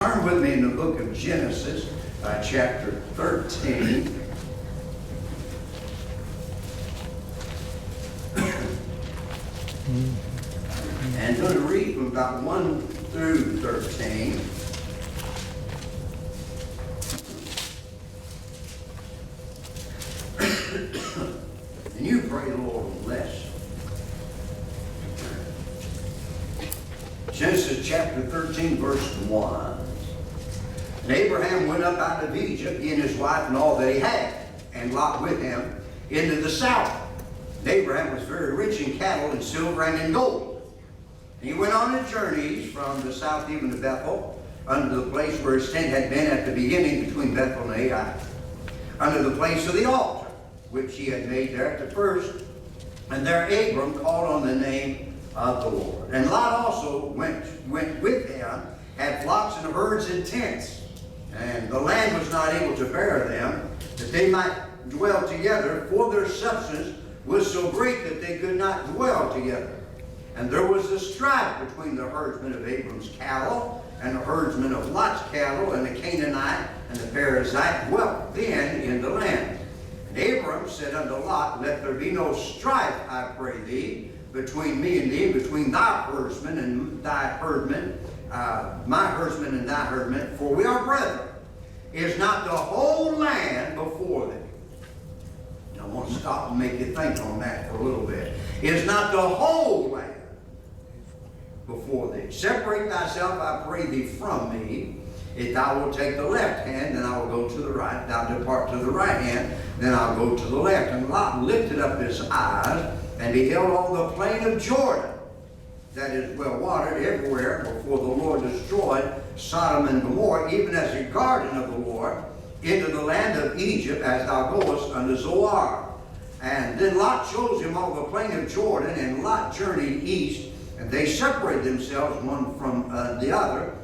Turn with me in the book of Genesis, chapter 13. And I'm going to read from about 1 through 13. And you pray, Lord, bless. Genesis chapter 13, verse 1. And Abraham went up out of Egypt, he and his wife and all that he had, and Lot with him, into the south. And Abraham was very rich in cattle and silver and in gold. And he went on his journeys from the south even to Bethel, unto the place where his tent had been at the beginning between Bethel and Ai, unto the place of the altar, which he had made there at the first. And there Abram called on the name of the Lord. And Lot also went with him, had flocks and herds and tents. And the land was not able to bear them, that they might dwell together, for their substance was so great that they could not dwell together. And there was a strife between the herdsmen of Abram's cattle and the herdsmen of Lot's cattle, and the Canaanite and the Perizzite dwelt then in the land. And Abram said unto Lot, Let there be no strife, I pray thee, between me and thee, between thy herdsmen and thy herdmen, my herdsmen and thy herdmen, for we are brethren. Is not the whole land before thee? I want to stop and make you think on that for a little bit. Is not the whole land before thee? Separate thyself, I pray thee, from me. If thou wilt take the left hand, then I will go to the right. If thou depart to the right hand, then I'll go to the left. And Lot lifted up his eyes and beheld all the plain of Jordan, that is well watered everywhere, before the Lord destroyed Sodom and Gomorrah, even as a garden of the Lord, into the land of Egypt, as thou goest unto Zoar. And then Lot chose him all the plain of Jordan, and Lot journeyed east, and they separated themselves one from the other.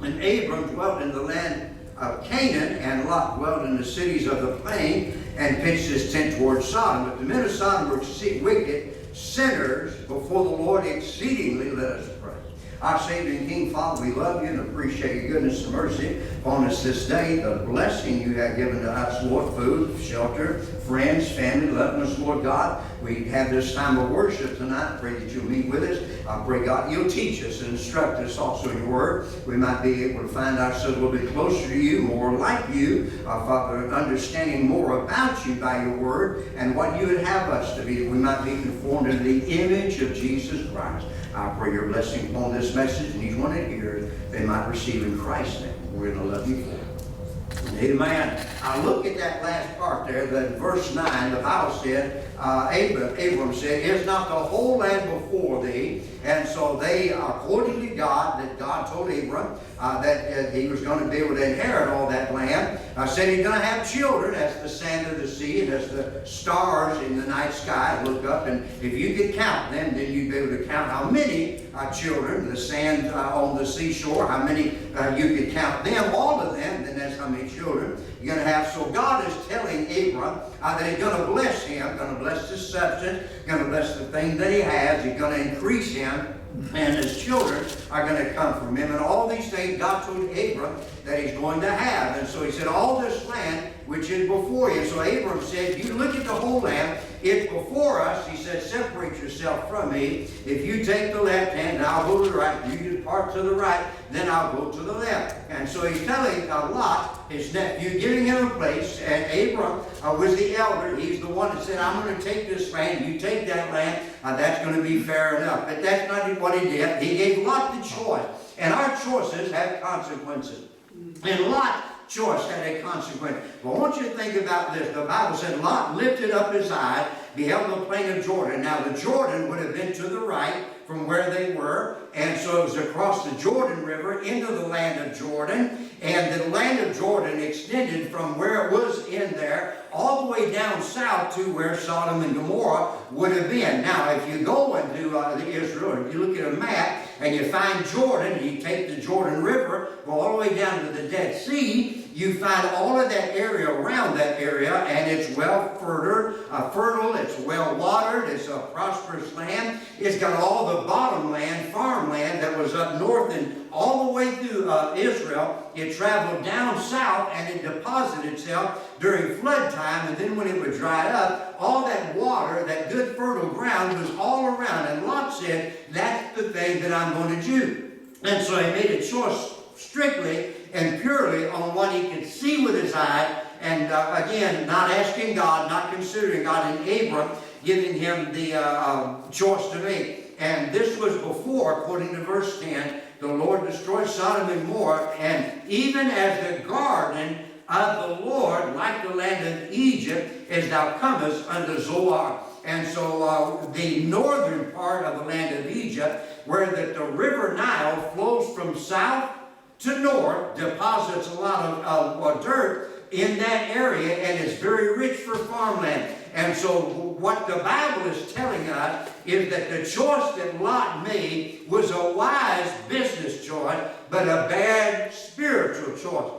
And Abram dwelt in the land of Canaan, and Lot dwelt in the cities of the plain, and pitched his tent toward Sodom. But the men of Sodom were wicked, sinners before the Lord exceedingly. Let us pray. Our Savior and King, Father, we love you and appreciate your goodness and mercy upon us this day. The blessing you have given to us, Lord, food, shelter, friends, family, loving us, Lord God. We have this time of worship tonight. I pray that you'll meet with us. I pray, God, you'll teach us and instruct us also in your word. We might be able to find ourselves a little bit closer to you, more like you, Father, understanding more about you by your word and what you would have us to be, that we might be conformed to the image of Jesus Christ. I pray your blessing upon this message, and each one that hears, they might receive in Christ's name. We're going to love you for it. Amen. I look at that last part there, that verse 9, the Bible said, Abram said, Is not the whole land before thee? And so they, according to God, that God told Abram that he was going to be able to inherit all that land, said he's going to have children as the sand of the sea and as the stars in the night sky. Look up, and if you could count them, then you'd be able to count how many children, the sand on the seashore, how many you could count them, all of them, then that's how many children you're going to have. So God is telling Abram that he's going to bless him, going to bless his substance, going to bless the thing that he has, he's going to increase him, and his children are going to come from him. And all these things God told Abram that he's going to have. And so he said, all this land which is before you. So Abram said, you look at the whole land, it's before us. He said, separate yourself from me. If you take the left hand, I'll go to the right. If you depart to the right, then I'll go to the left. And so he's telling Lot, his nephew, giving him a place. And Abram was the elder. He's the one that said, I'm going to take this land. You take that land. That's going to be fair enough. But that's not what he did. He gave Lot the choice. And our choices have consequences. And Lot's choice had a consequence. But I want you to think about this. The Bible said Lot lifted up his eyes, beheld the plain of Jordan. Now the Jordan would have been to the right from where they were, and so it was across the Jordan River into the land of Jordan, and the land of Jordan extended from where it was in there all the way down south to where Sodom and Gomorrah would have been. Now if you go into Israel, or you look at a map and you find Jordan, and you take the Jordan River, go all the way down to the Dead Sea, you find all of that area around that area, and it's well fertile, it's well watered, it's a prosperous land. It's got all the bottom land, farmland that was up north and all the way through Israel. It traveled down south and it deposited itself during flood time, and then when it would dry up, all that water, that good fertile ground was all around. And Lot said, that's the thing that I'm going to do. And so he made a choice strictly and purely on what he could see with his eye, and again, not asking God, not considering God, and Abram giving him the choice to make. And this was before, according to verse 10, the Lord destroyed Sodom and Gomorrah, and even as the garden of the Lord, like the land of Egypt, as thou comest unto Zoar. And so the northern part of the land of Egypt, where the river Nile flows from south to north, deposits a lot of dirt in that area, and is very rich for farmland. And so what the Bible is telling us is that the choice that Lot made was a wise business choice, but a bad spiritual choice.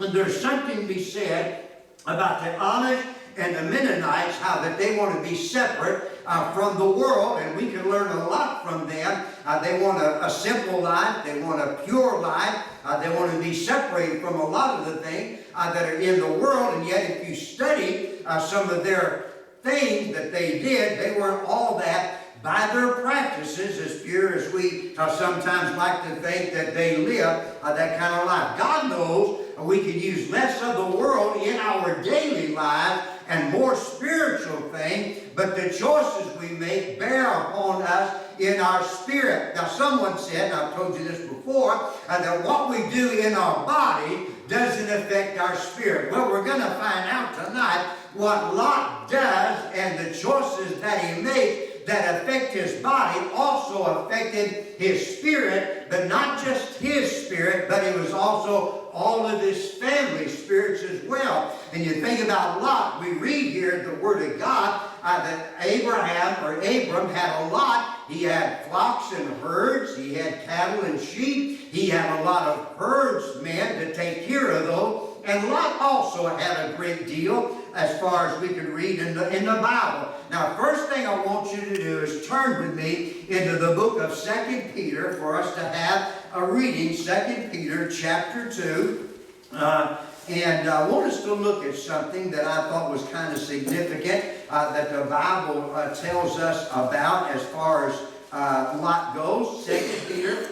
And there's something to be said about the Amish and the Mennonites, how that they want to be separate from the world, and we can learn a lot from them. They want a simple life. They want a pure life. They want to be separated from a lot of the things that are in the world, and yet if you study some of their things that they did, they weren't all that by their practices as pure as we sometimes like to think that they live that kind of life. God knows we can use less of the world in our daily lives and more spiritual things, but the choices we make bear upon us in our spirit. Now, someone said, and I've told you this before, that what we do in our body doesn't affect our spirit. Well, we're going to find out tonight what Lot does, and the choices that he makes that affect his body also affected his spirit, but not just his spirit, but it was also all of his family's spirits as well. And you think about Lot, we read here in the Word of God that Abram had a lot. He had flocks and herds, he had cattle and sheep, he had a lot of herdsmen to take care of those. And Lot also had a great deal as far as we can read in the Bible. Now, first thing I want you to do is turn with me into the book of 2 Peter for us to have a reading, 2 Peter chapter 2. And I want us to look at something that I thought was kind of significant that the Bible tells us about as far as Lot goes. 2 Peter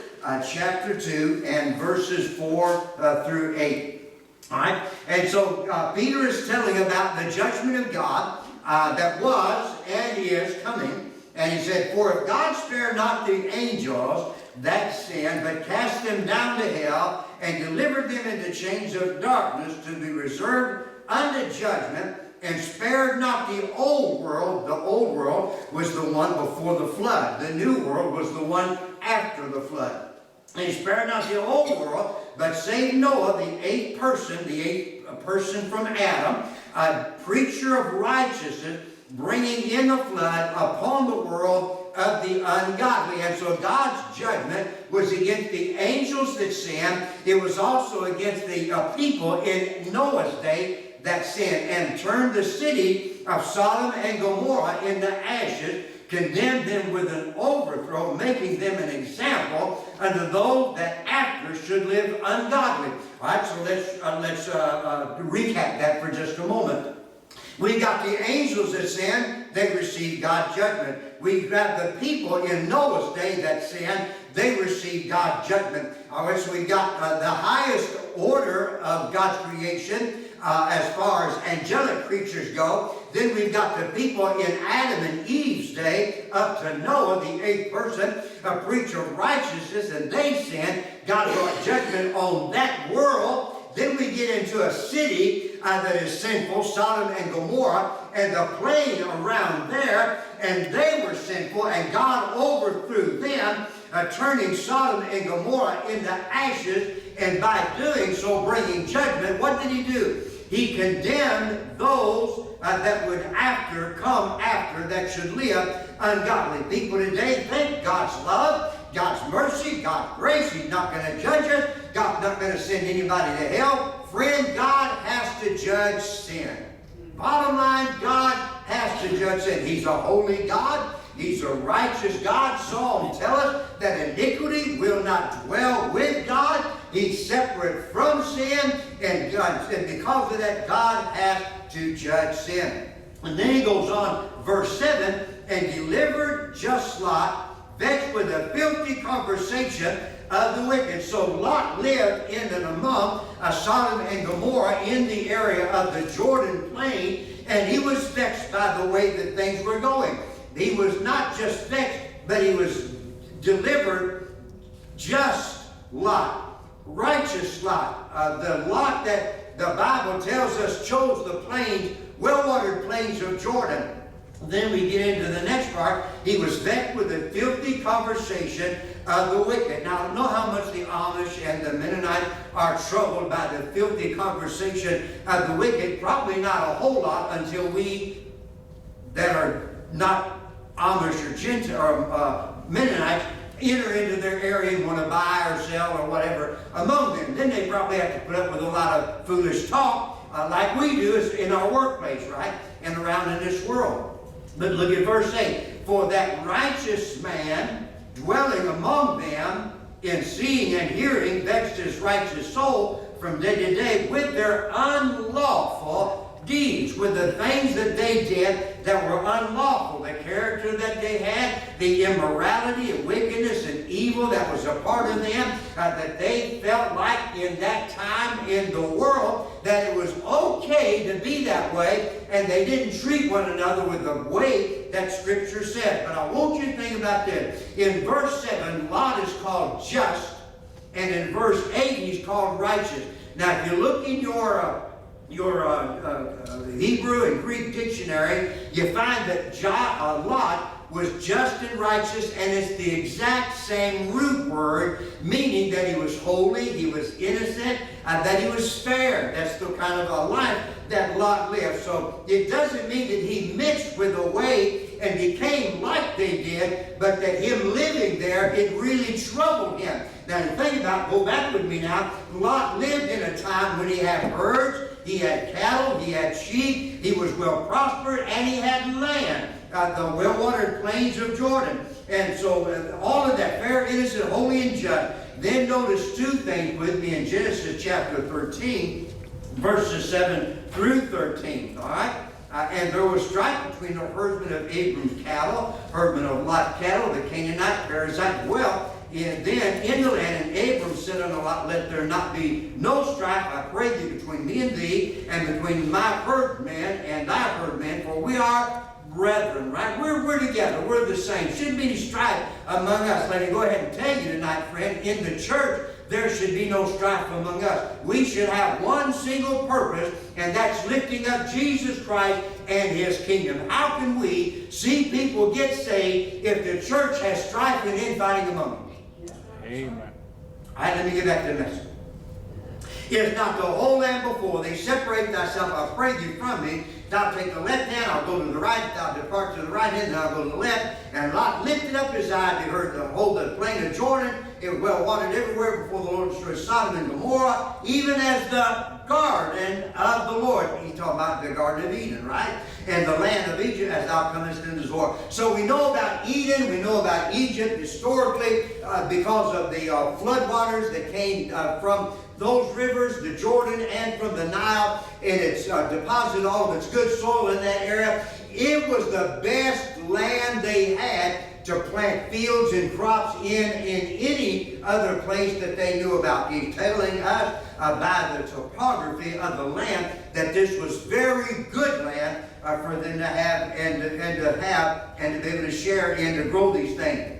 chapter 2 and verses 4 through 8. All right? And so Peter is telling about the judgment of God that was and is coming. And he said, for if God spare not the angels that sinned, but cast them down to hell, and delivered them into chains of darkness to be reserved unto judgment, and spared not the old world was the one before the flood. The new world was the one after the flood. And he spared not the old world, but saved Noah, the eighth person from Adam, a preacher of righteousness, bringing in the flood upon the world of the ungodly. And so God's judgment was against the angels that sinned. It was also against the people in Noah's day that sinned, and turned the city of Sodom and Gomorrah into ashes, condemned them with an overthrow, making them an example unto those that after should live ungodly. All right, so let's recap that for just a moment. We got the angels that sinned, they received God's judgment. We've got the people in Noah's day that sinned, they received God's judgment. All right, so we've got the highest order of God's creation as far as angelic creatures go. Then we've got the people in Adam and Eve's day up to Noah, the eighth person, a preacher of righteousness, and they sinned. God brought judgment on that world. Then we get into a city that is sinful, Sodom and Gomorrah, and the plain around there, and they were sinful, and God overthrew them, turning Sodom and Gomorrah into ashes, and by doing so, bringing judgment. What did he do? He condemned those that would come after, that should live ungodly. People today think God's love, God's mercy, God's grace, He's not going to judge us, God's not going to send anybody to hell friend, God has to judge sin. Bottom line, God has to judge sin. He's a holy God. He's a righteous God. Psalms tell us that iniquity will not dwell with God. He's separate from sin, and because of that, God has to judge sin. And then he goes on, verse 7, and delivered just Lot, vexed with a filthy conversation of the wicked. So Lot lived in and among Sodom and Gomorrah in the area of the Jordan plain, and he was vexed by the way that things were going. He was not just vexed, but he was delivered just Lot, righteous Lot, the Lot that the Bible tells us chose the plains, well-watered plains of Jordan. Then we get into the next part. He was vexed with the filthy conversation of the wicked. Now, know how much the Amish and the Mennonites are troubled by the filthy conversation of the wicked? Probably not a whole lot until we that are not Amish or Gentile or Mennonites enter into their area and want to buy or sell or whatever among them. Then they probably have to put up with a lot of foolish talk like we do in our workplace, right? And around in this world. But look at verse 8. For that righteous man dwelling among them in seeing and hearing vexed his righteous soul from day to day with their unlawful deeds, with the things that they did that were unlawful, the character that they had, the immorality and wickedness and evil that was a part of them, that they felt like in that time in the world that it was okay to be that way, and they didn't treat one another with the way that Scripture said. But I want you to think about this. In verse 7, Lot is called just, and in verse 8, he's called righteous. Now, if you look in your Hebrew and Greek dictionary, you find that Lot was just and righteous, and it's the exact same root word, meaning that he was holy, he was innocent, that he was fair. That's the kind of a life that Lot lived. So it doesn't mean that he mixed with the way and became like they did, but that him living there, it really troubled him. Now, the thing about, go back with me now, Lot lived in a time when he had herds, he had cattle, he had sheep, he was well prospered, and he had land, the well-watered plains of Jordan. And so all of that, fair, innocent, holy, and just. Then notice two things with me in Genesis chapter 13, verses 7 through 13, all right? And there was strife between the herdsmen of Abram's cattle, herdsmen of Lot's cattle, the Canaanite, Perizzite dwelt then in the land, and Abram said unto Lot, let there not be no strife, I pray thee, between me and thee, and between my herdmen and thy herdmen, for we are brethren, right? We're together. We're the same. Shouldn't be any strife among us. Let me go ahead and tell you tonight, friend, in the church, there should be no strife among us. We should have one single purpose, and that's lifting up Jesus Christ and His kingdom. How can we see people get saved if the church has strife and infighting among them? Amen. All right, let me get back to the message. Is not the whole land before thee, separate thyself, I pray thee, from me. Thou take the left hand, I'll go to the right. Thou depart to the right hand, and I'll go to the left. And Lot lifted up his eyes, he heard the whole the plain of Jordan. It was well watered everywhere before the Lord destroyed Sodom and Gomorrah, even as the garden of the Lord. He's talking about the Garden of Eden, right? And the land of Egypt, as thou comest into Zoar. So we know about Eden, we know about Egypt historically because of the flood waters that came from those rivers, the Jordan and from the Nile, and it's deposited all of its good soil in that area. It was the best land they had to plant fields and crops in any other place that they knew about. He's telling us by the topography of the land that this was very good land for them to have and to be able to share in to grow these things.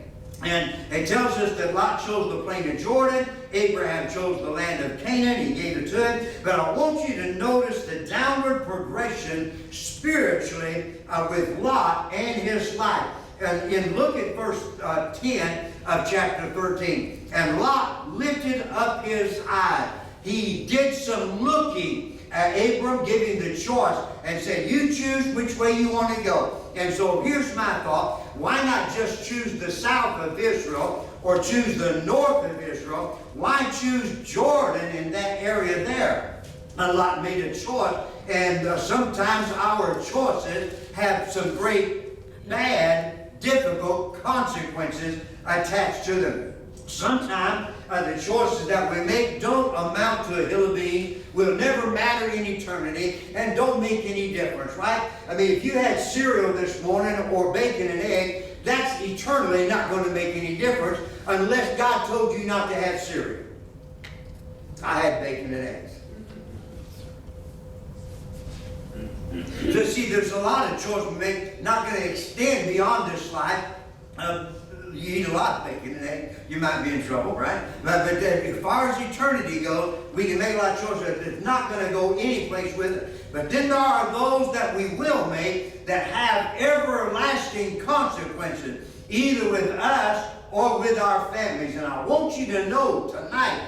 And it tells us that Lot chose the plain of Jordan. Abraham chose the land of Canaan. He gave it to him. But I want you to notice the downward progression spiritually with Lot and his life. And look at verse 10 of chapter 13. And Lot lifted up his eyes. He did some looking at Abram, giving the choice, and said, you choose which way you want to go. And so here's my thought. Why not just choose the south of Israel or choose the north of Israel? Why choose Jordan in that area there? Lot made a choice, and sometimes our choices have some great, bad, difficult consequences attached to them. Sometimes the choices that we make don't amount to a hill of beans, will never matter in eternity, and don't make any difference, right? I mean, if you had cereal this morning or bacon and egg, that's eternally not going to make any difference unless God told you not to have cereal. I had bacon and eggs. So see, there's a lot of choices we make, not going to extend beyond this life. You eat a lot of bacon and eggs, you might be in trouble, right? But as far as eternity goes, we can make a lot of choices. It's not going to go any place with it. But then there are those that we will make that have everlasting consequences, either with us or with our families. And I want you to know tonight,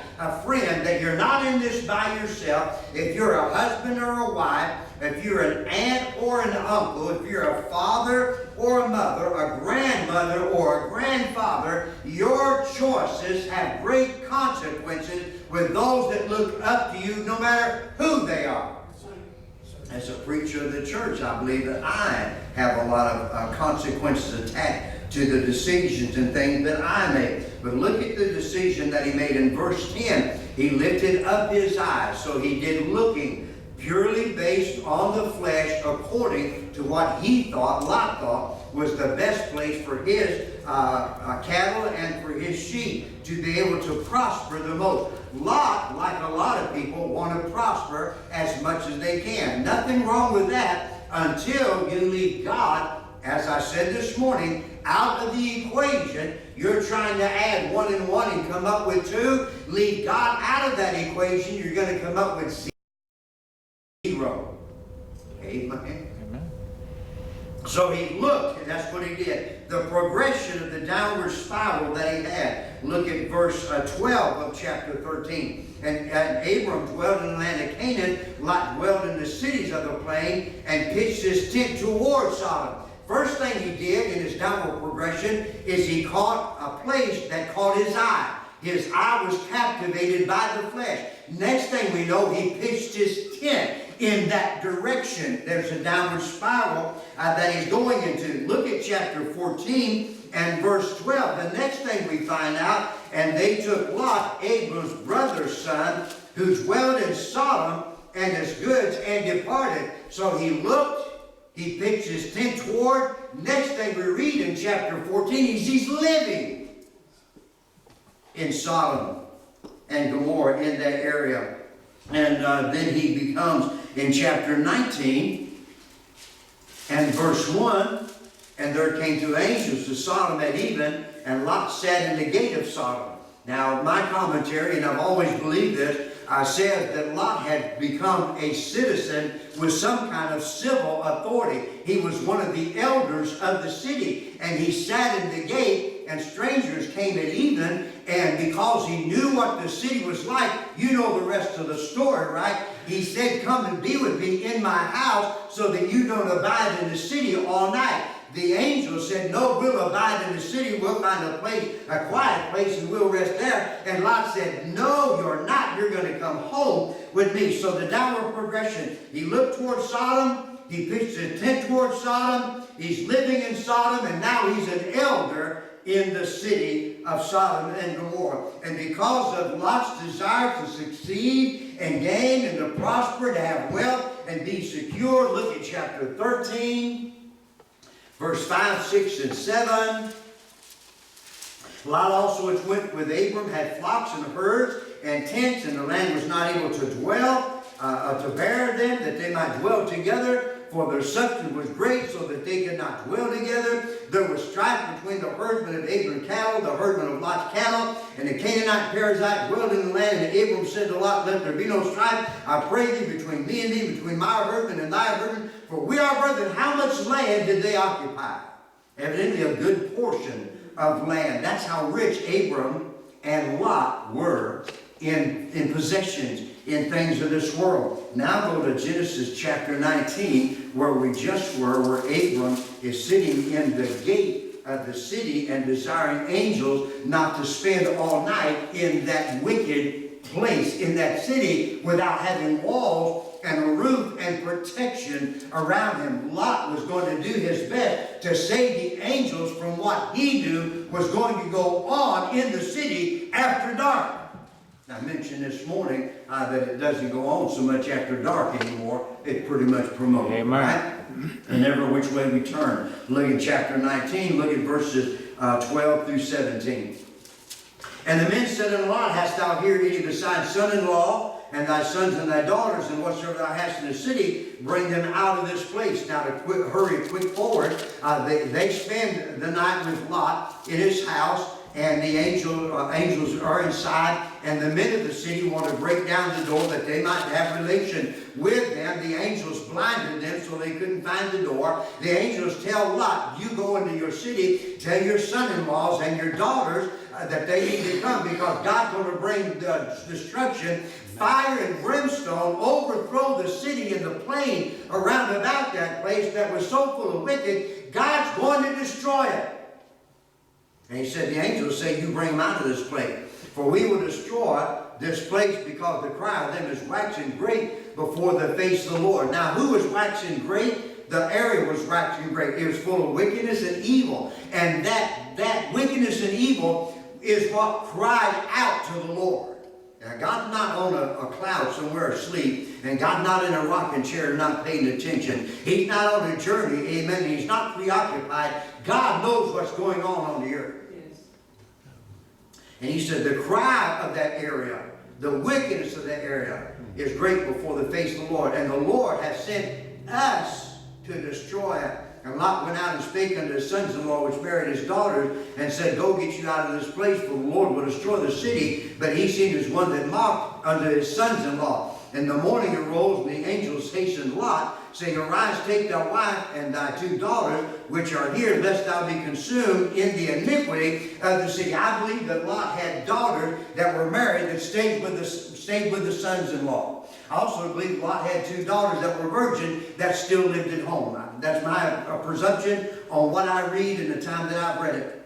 friend, that you're not in this by yourself. If you're a husband or a wife, if you're an aunt or an uncle, if you're a father or a mother, a grandmother or a grandfather, your choices have great consequences with those that look up to you, no matter who they are. As a preacher of the church, I believe that I have a lot of consequences attached to the decisions and things that I make. But look at the decision that he made in verse 10. He lifted up his eyes, so he did looking, purely based on the flesh, according to what he thought, Lot thought, was the best place for his cattle and for his sheep to be able to prosper the most. Lot, like a lot of people, want to prosper as much as they can. Nothing wrong with that until you leave God, as I said this morning, out of the equation. You're trying to add 1 and 1 and come up with 2. Leave God out of that equation, you're going to come up with 0. Amen. So he looked, and that's what he did. The progression of the downward spiral that he had. Look at verse 12 of chapter 13. And Abram dwelled in the land of Canaan. Lot dwelled in the cities of the plain and pitched his tent toward Sodom. First thing he did in his downward progression is he caught a place that caught his eye. His eye was captivated by the flesh. Next thing we know, he pitched his tent in that direction. There's a downward spiral that he's going into. Look at chapter 14 and verse 12. The next thing we find out, and they took Lot, Abram's brother's son, who dwelled in Sodom, and his goods, and departed. So he looked, he pitched his tent toward. Next thing we read in chapter 14 is he's living in Sodom and Gomorrah, in that area. And then he becomes, in chapter 19 and verse 1, and there came 2 angels to Sodom at even, and Lot sat in the gate of Sodom. Now, my commentary, and I've always believed this, says that Lot had become a citizen with some kind of civil authority. He was one of the elders of the city, and he sat in the gate, and strangers came at even, and because he knew what the city was like, you know the rest of the story, right? He said, come and be with me in my house so that you don't abide in the city all night. The angel said, no, we'll abide in the city. We'll find a place, a quiet place, and we'll rest there. And Lot said, no, you're not. You're going to come home with me. So the downward progression, he looked towards Sodom. He pitched his tent towards Sodom. He's living in Sodom, and now he's an elder in the city of Sodom and Gomorrah. And because of Lot's desire to succeed and gain and to prosper, to have wealth and be secure, look at chapter 13. Verse 5, 6, and 7. Lot also which went with Abram had flocks and herds and tents, and the land was not able to dwell, to bear them, that they might dwell together. For their substance was great, so that they could not dwell together. There was strife between the herdsmen of Abram's cattle, the herdsmen of Lot's cattle, and the Canaanite Perizzite dwelled in the land. And Abram said to Lot, let there be no strife, I pray thee, between me and thee, between my herdmen and thy herdmen. For we are brethren. How much land did they occupy? Evidently a good portion of land. That's how rich Abram and Lot were in possessions, in things of this world. Now go to Genesis chapter 19, where we just were, where Abram is sitting in the gate of the city and desiring angels not to spend all night in that wicked place in that city without having walls and a roof and protection around him. Lot was going to do his best to save the angels from what he knew was going to go on in the city after dark. I mentioned this morning that it doesn't go on so much after dark anymore. It pretty much promotes. Amen. Right? And every which way we turn. Look at chapter 19. Look at verses 12 through 17. And the men said unto Lot, Hast thou here any besides son-in-law, and thy sons and thy daughters, and whatsoever thou hast in the city, bring them out of this place. Now to hurry quick forward, they spend the night with Lot in his house, and the angels are inside, and the men of the city want to break down the door that they might have relation with them. The angels blinded them so they couldn't find the door. The angels tell Lot, you go into your city, tell your son-in-laws and your daughters that they need to come, because God's going to bring destruction, fire and brimstone, overthrow the city and the plain around about that place that was so full of wicked. God's going to destroy it. And he said, the angels say, you bring them out of this place, for we will destroy this place, because the cry of them is waxing great before the face of the Lord. Now, who was waxing great? The area was waxing great. It was full of wickedness and evil. And that wickedness and evil is what cried out to the Lord. Now, God's not on a cloud somewhere asleep, and God's not in a rocking chair not paying attention. He's not on a journey, amen. He's not preoccupied. God knows what's going on the earth. Yes. And he said the cry of that area, the wickedness of that area is great before the face of the Lord. And the Lord has sent us to destroy it. And Lot went out and spake unto his sons-in-law, which married his daughters, and said, Go get you out of this place, for the Lord will destroy the city. But he seemed as one that mocked unto his sons-in-law. And the morning arose, and the angels hastened Lot, saying, Arise, take thy wife and thy two daughters, which are here, lest thou be consumed in the iniquity of the city. I believe that Lot had daughters that were married that stayed with the sons-in-law. I also believe Lot had two daughters that were virgin that still lived at home. That's my presumption on what I read in the time that I've read it.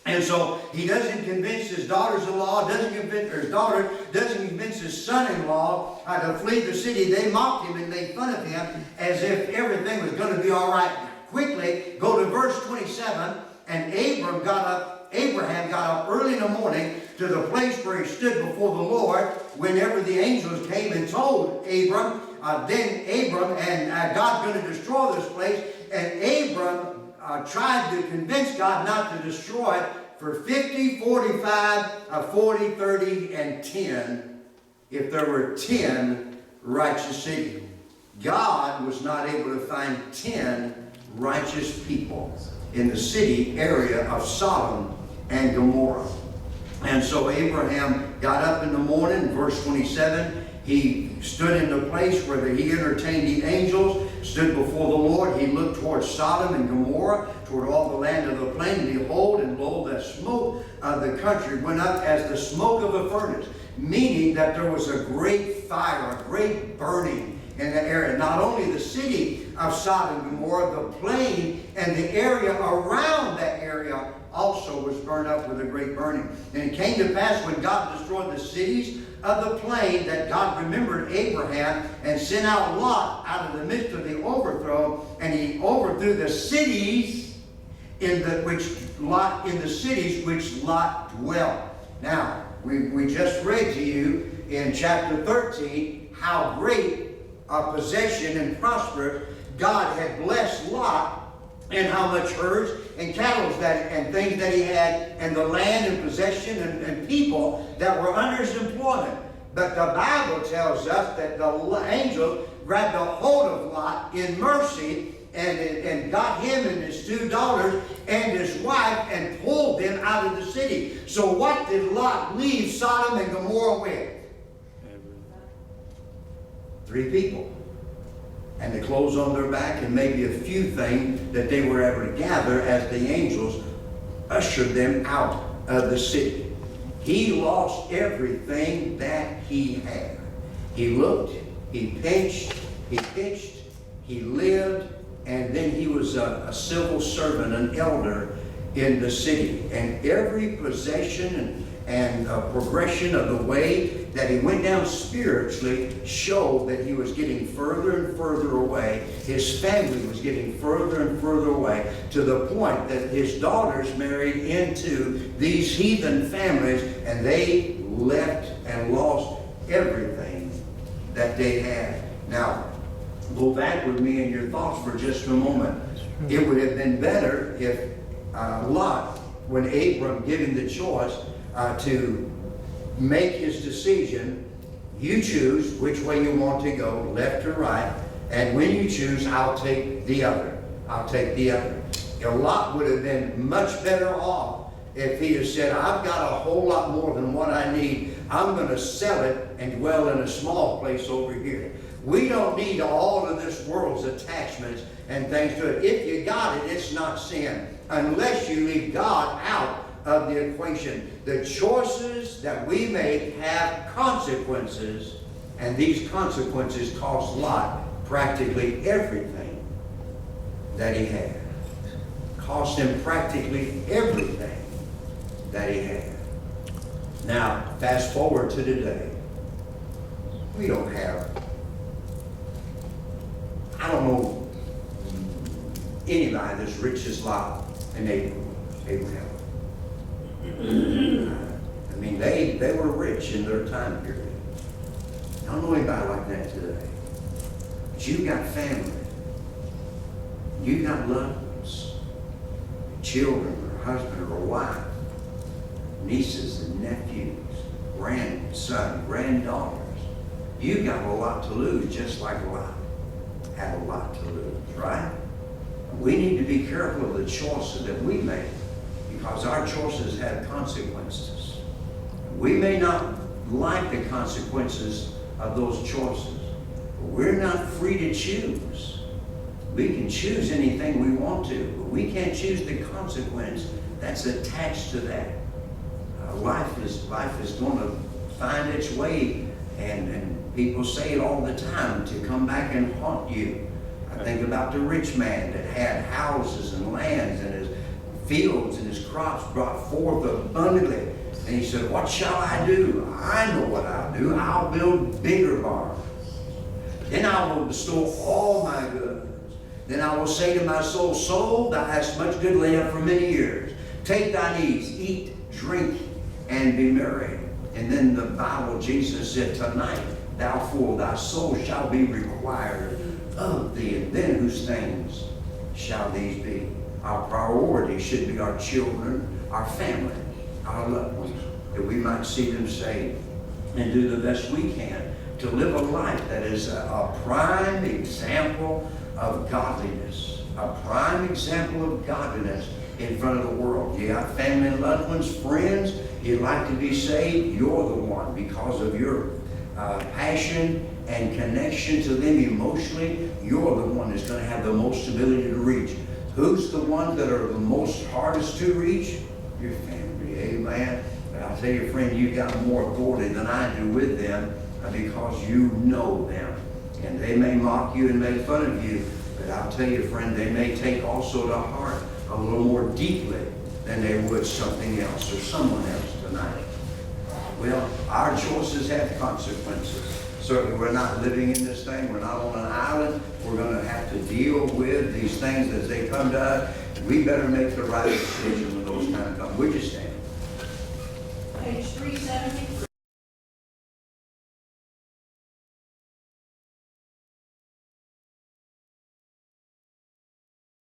And so he doesn't convince his daughters-in-law, his daughter, doesn't convince his son-in-law to flee the city. They mocked him and made fun of him as if everything was going to be all right. Quickly, go to verse 27, and Abraham got up early in the morning to the place where he stood before the Lord. Whenever the angels came and told Abram, and God's going to destroy this place, and Abram tried to convince God not to destroy it for 50, 45, 40, 30, and 10, if there were 10 righteous cities. God was not able to find 10 righteous people in the city area of Sodom and Gomorrah. And so Abraham got up in the morning, verse 27, he stood in the place where he entertained the angels, stood before the Lord. He looked toward Sodom and Gomorrah, toward all the land of the plain, and behold, and lo, the smoke of the country went up as the smoke of a furnace, meaning that there was a great fire, a great burning in that area. Not only the city of Sodom and Gomorrah, the plain and the area around that area also was burned up with a great burning. And it came to pass when God destroyed the cities of the plain that God remembered Abraham and sent out Lot out of the midst of the overthrow, and he overthrew the cities in the cities which Lot dwelt. Now, we just read to you in chapter 13 how great a possession and prosperous God had blessed Lot, and how much herds and cattle and things that he had, and the land and possession and people that were under his employment. But the Bible tells us that the angel grabbed a hold of Lot in mercy and got him and his two daughters and his wife and pulled them out of the city. So what did Lot leave Sodom and Gomorrah with? 3 people. And the clothes on their back, and maybe a few things that they were able to gather as the angels ushered them out of the city. He lost everything that he had. He looked, he pitched, he lived, and then he was a civil servant, an elder in the city. And every possession and progression of the way that he went down spiritually showed that he was getting further and further away. His family was getting further and further away, to the point that his daughters married into these heathen families, and they left and lost everything that they had. Now, go back with me in your thoughts for just a moment. It would have been better if Lot, when Abram given the choice to make his decision, you choose which way you want to go, left or right, and when you choose, I'll take the other. I'll take the other. Lot would have been much better off if he had said, I've got a whole lot more than what I need. I'm going to sell it and dwell in a small place over here. We don't need all of this world's attachments and things to it. If you got it, it's not sin, unless you leave God out of the equation. The choices that we make have consequences, and these consequences cost Lot practically everything that he had. Cost him practically everything that he had. Now, fast forward to today. We don't have, I don't know anybody that's rich as Lot and Abraham. I mean, they were rich in their time period. I don't know anybody like that today. But you've got family. You've got loved ones. Children, or husband, or wife. Nieces and nephews. Grandson, granddaughters. You've got a lot to lose, just like Lot had a lot to lose, right? We need to be careful of the choices that we make, because our choices have consequences. We may not like the consequences of those choices, but we're not free to choose. We can choose anything we want to, but we can't choose the consequence that's attached to that. Life is going to find its way, and people say it all the time, to come back and haunt you. I think about the rich man that had houses and lands, and his fields and his crops brought forth abundantly. And he said, what shall I do? I know what I'll do. I'll build bigger barns. Then I will bestow all my goods. Then I will say to my soul, soul, thou hast much good laid up for many years. Take thine ease, eat, drink, and be merry. And then the Bible, Jesus said, tonight, thou fool, thy soul shall be required of thee. And then whose things shall these be? Our priority should be our children, our family, our loved ones, that we might see them saved and do the best we can to live a life that is a prime example of godliness. A prime example of godliness in front of the world. You got family and loved ones, friends, you'd like to be saved, you're the one, because of your passion and connection to them emotionally, you're the one that's going to have the most ability to reach. Who's the ones that are the most hardest to reach? Your family, amen. But I'll tell you, friend, you've got more authority than I do with them, because you know them. And they may mock you and make fun of you, but I'll tell you, friend, they may take also to heart a little more deeply than they would something else or someone else tonight. Well, our choices have consequences. Certainly we're not living in this thing. We're not on an island. We're going to have to deal with these things as they come to us. We better make the right decision when those kind of come. Would you stand? Page 373.